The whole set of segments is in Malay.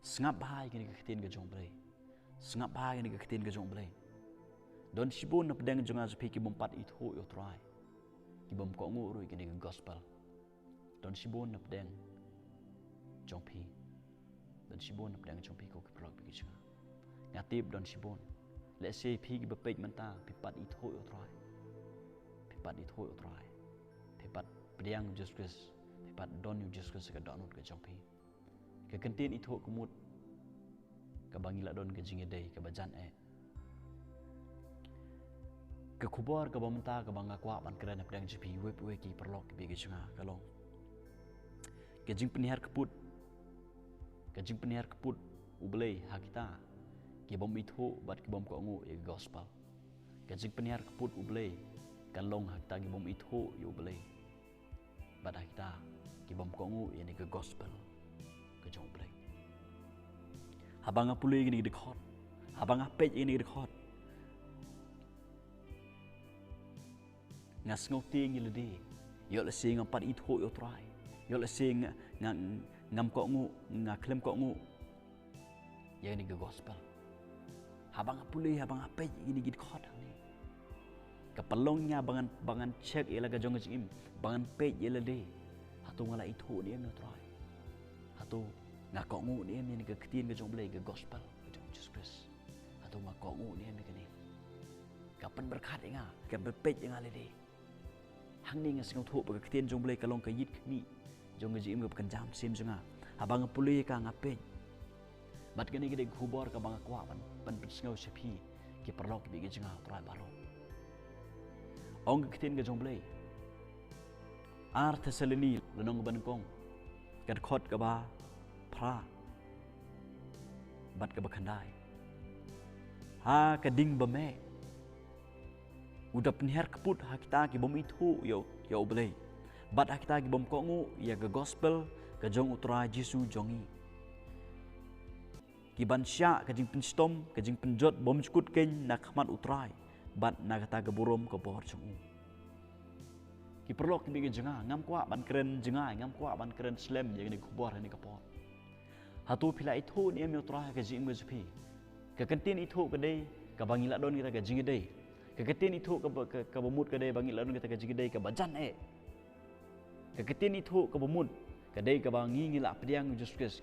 Sengap bahai kini keketin ke jong belai. Sengap bahai kini keketin ke jong belai. Don sibun na pedang jong azupi ki bompat itu yo try. Ki bom ko nguru kini ke gospel. Don sibun na pedang jong pi. Don sibun na pedang jong pi ko ki prok pi ki ngatip don sibun. Let's say pi ki bepej menta pipat itu yo try. Pipat itu yo try. Pipat pedang Jesus pipat don Jesus ke donut ke jong pi. Kekentin itu kumut ke bangila don ke jingedei ke bajan ke kubor ke bamenta ke bangga kwa ban keren pedang jipi web ki perlok ke bigi junga kalong ke jing penihar keput ublei hakita ke bom itu bat ke bom ko ngu e gospel ke jing penihar keput ublei kalong hakita ke bom itu yo ublei bat hakita ke bom ko ngu e ni ke gospel ke jong blai habang apulei gini dekhot habang apej ini dekhot ngas ngoti ngiledi yo le sing empat itu yo try yo le sing ngam ko ngu ngaklem ko ngu ya ini ke gospel habang apulei habang apej ini dekhot ni kepelongnya bangan cek ila ga jong jim bangan pej ila de hatu ngala itu ni em no try hatu ngakok ngu ni em ni ke ketin ke jong blai ke gospel ke jong Jesus Christ hatu ngakok ngu ni em ke ni kapan berkat inga ke bepej inga le de hang ni ngas ngau thu ke ketin jong blai kalong ke yit ni jong ke jim ke kan jam sim junga abang pului ka ngapej bat ke ni ke de khubor ka bang kwa ban ngau sepi ke perlok ke bi junga trai baro ong ke ketin ke jong blai ar Thessaloni lenong ban kong kad khot ke ba pra bat ke bakandai ha ke ding bame udah penihar keput ha kita ki bom itu yo blai bat ha kita ki bom ko ngu ya ke gospel ke jong utra Jesu jongi ki ban sya ke jing penstom ke jing penjot bom skut ken nak khmat utrai bat na kata ke burom ke bor jong ki perlok ki bi jenga ngam kwa ban keren jenga ngam kwa ban keren slam ya ni kubor ni ke por hatu pila itu ni em utra ke jing mezupi ke kentin itu ke dei ke bangila don kita ke jing dei ke kentin itu ke bomut ke dei bangila don kita ke jing dei ke bajan ke kentin itu ke bomut ke dei ke bangi ngila pediang Jesus Christ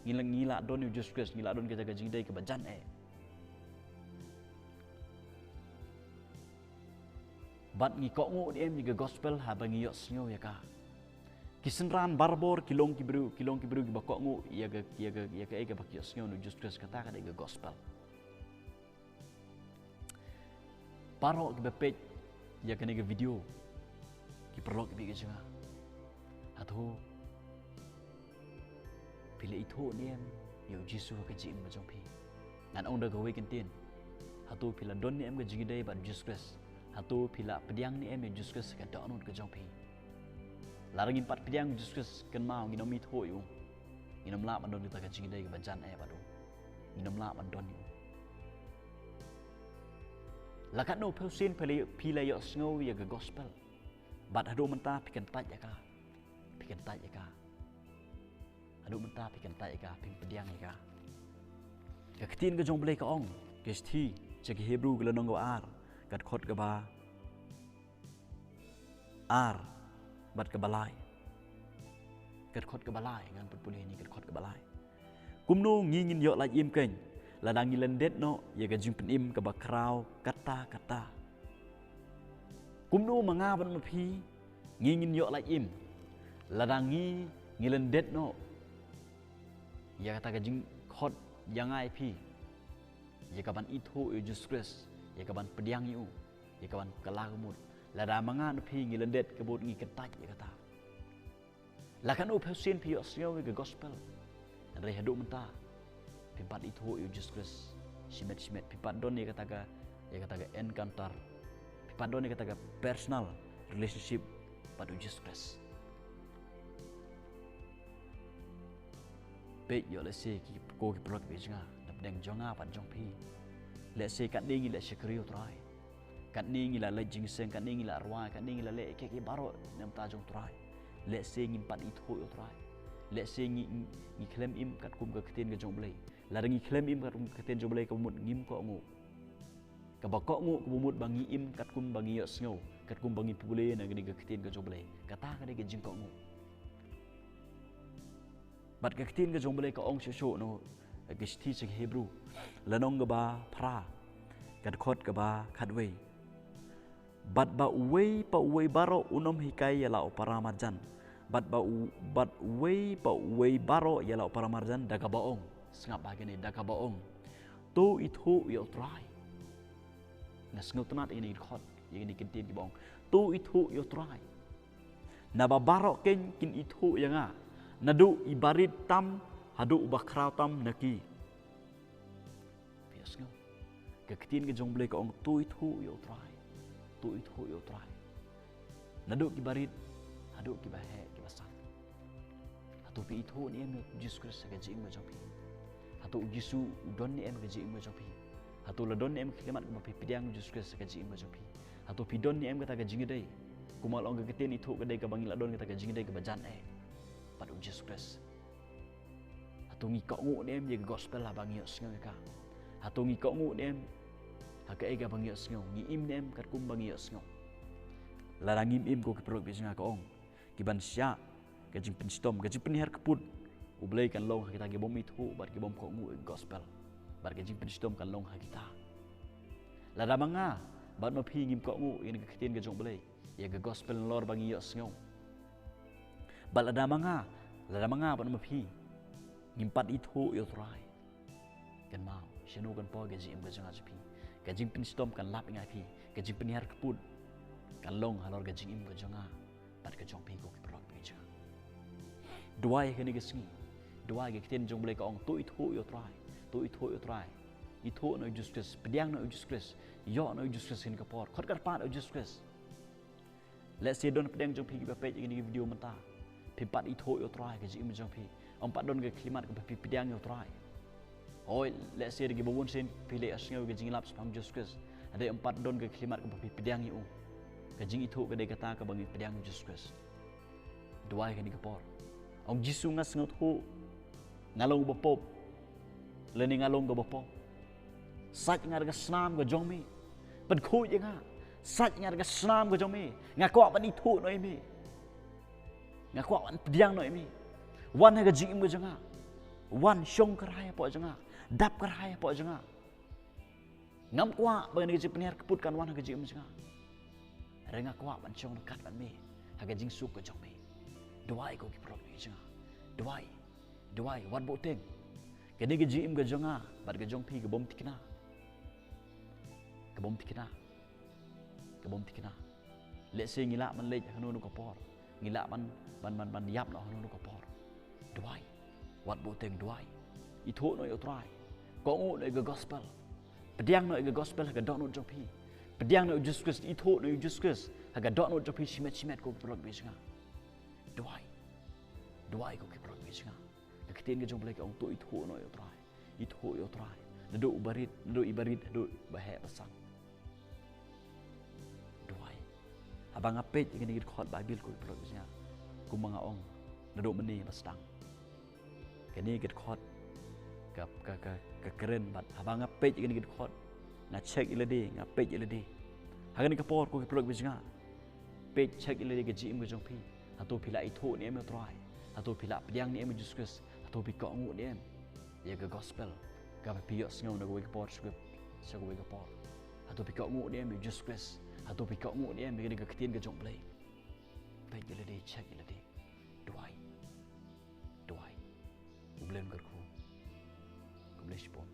ngila don Jesus Christ ngila don kita ke jing dei ke bajan bat ngi ko ngu ni em ni ke gospel ha bangi yo snyo ya ka kisenran barbor kilong kibru ki bakok ngu ya ke bakyo snyo nu just kata ka de gospel paro ki bepej ya ke ni ke video ki perlo ki bi ke junga atho pile itu ni em yo jisu ke jim ma jong pi nan ong da go we kentin hatu pila don ni em ke jing dei ban just hatu pila pediang ni em just ka donut ke jong pi larang impat pediang Jesus kan mau nginom itu yo nginom la mandon kita ka jing dei ke bajan badu nginom la mandon yo lakat no pelsin pila yo sngo ya ke gospel bat hadu menta pikan taj ya ka hadu menta pikan taj ya ka ping pediang ya ka ketin ke jong blai ka ong ke sti cek Hebrew ke lenong go ar kat khot ke ba ar bat ke balai kat khot ke balai ngan pulih ni kat khot ke balai kumno ngingin yo la im keng la dang lendet no ya ke jing penim ke bakrau kata kumno manga ban mapi ngingin yo la im la dang lendet no ya kata ke jing khot jangai pi ya kaban itu Jesus Christ ya kaban pediang yu ya kaban kelagumut lada mangan pi ngilendet kebut ngi ketaj ya kata lakan u pelsin pi osyo ke gospel andre hadu menta pimpat itu yu Jesus Christ simet pimpat don ya kata ga encounter pimpat don ya kata ga personal relationship pada Jesus Christ pe yo le se ki ko ki prok be jinga dap deng jonga pan jong pi le se kat dingi le sekrio try kat ningi la lejing seng kat ningi la arwah kat ningi la le ke baro nam ta jong try le se ngim pat itu yo try Let's say ngi claim im kat kum ka keten ka jong blai. La ngi claim im kat kum ka keten jong blai ka mut ngim ko ngu. Ka ba ko ngu ka mut bangi im kat kum bangi yo sngo. Kat kum bangi pule na gani ka keten ka jong blai. Kata ka de ka jing ko ngu. Bat ka keten ka jong blai ka ong sho no ka sti se Hebrew. La nong ka ba phra. Kat khot ka ba khatwei. Bat ba wei baro unom hikai ya lau para marjan. Bat wei baro ya lau para marjan daga baong. Sengap bagani daga baong. Tu itu yo try. Nas ngutunat ini khot yang dikentin di baong. Tu itu yo try. Naba baro ken kin itu yang a. Nadu ibarit tam hadu bakrau tam naki. Bias ngau. Keketin ke jong blai ka ong tu itu yo try. Tu itu yo try. Nadu kibarit, hadu kibahe kibasat. Hatu pi itu ni em Jesus Christ ka jing ma jopi. Hatu Yesu don ni em ka jing ma jopi. Hatu la don ni em klimat ma pi pidiang Jesus Christ ka jing ma jopi. Hatu pi don ni em ka ta ka jing dei. Kumal ong ka ketin itu ka dei ka bangi la don ka ta ka jing dei ka bajan Padu Jesus Christ. Hatu ngi ka ngu ni em ye gospel la bangi snga ka. Hatu ngi ka ngu ni em haka ega bangi sngo ngi im nem kat kum bangi sngo larang im ko kiprok bisnga ka ong kiban sya ka jing pinstom ka jing pinher kaput ublay kan long kita ge bom itu bar ge bom ko ngu gospel bar ge jing pinstom kan long ha kita lara manga bat ma phi ngim ko ngu in ka kiten ge jong blay ya ge gospel lor bangi sngo bal ada manga bat ma phi ngim pat itu yo try kan mau shenu kan po ge jing ge jang aji Gajing pinstom kan lap ingai pi, gajing penihar keput, kan long halor gajing im gajonga, pat gajong pi ko kiprok beja. Dua kini gesengi, dua kiten jong boleh kaong tu itu yo try, itu no Jesus Christ, pediang no Jesus Christ, yo no Jesus Christ in kapor, khot kar pat no Jesus Christ. Let's say don pediang jong pi ki bapej ini video mentah, pipat itu yo try gajing im jong pi, ompat don ke klimat ke pediang yo try. Oi, let's say di bawon sen pilih asngau ke jing laps pam Jesus Christ. Ada 4 don ke klimat ke pediang iu. Ke jing itu ke de kata ke bangi pediang Jesus Christ. Dua ke ni kapor. Ong Jisu ngas ngot hu ngalong bopop. Leni ngalong ke bopop. Sat ngar ke snam ke jongmi. Pen khu je nga. Sat ngar ke snam ke jongmi. Ngako ban itu no imi. Ngako ban pediang no imi. Wan ke jing im ke janga. Wan syong keraya po janga. Dap keraya po janga. Ngam kwa bagan gaji penihar keput kan wan gaji janga. Renga kwa ban syong dekat ban me. Haga jing suk ke jong me. Doai ko ki prok me janga. Doai wat bo teng. Kene gaji im ke janga, bar ke jong pi ke bom tikna. Ke bom tikna. Let's say ngila man lej hanu no kapor. Ngila man yap no hanu no kapor. Doai. Wat bo teng doai. Itu no yo try. Ko ngu no gospel. Pediang no gospel haga dok no jopi. Pediang no Jesus Christ itu no Jesus Christ haga dok no jopi simet ko prok bisnga. Doai ko prok bisnga. Ketin ke jong blek ong tu itu no yo try. Itu yo try. Nado ibarit nado bahe pasang. Doai. Abang apet yang ni khot Bible ko prok bisnga. Kumanga ong nado meni pastang. Kini kita khot ke keren bat abang ngapej kini kita khot ngacek ilade ngapej ilade hagan ni kapor ko keplok bisnga pej cek ilade ke jim ke jong pi atau pila itu ni em try atau pila pediang ni em Jesus Christ atau pi ko ngu ni em ya ke gospel ka pi yo sngo na ko kapor script sa ko kapor atau pi ko ngu ni em Jesus Christ atau pi ko ngu ni em ke ketin ke jong play pej ilade cek ilade doai Ublem garku. Kublish pon.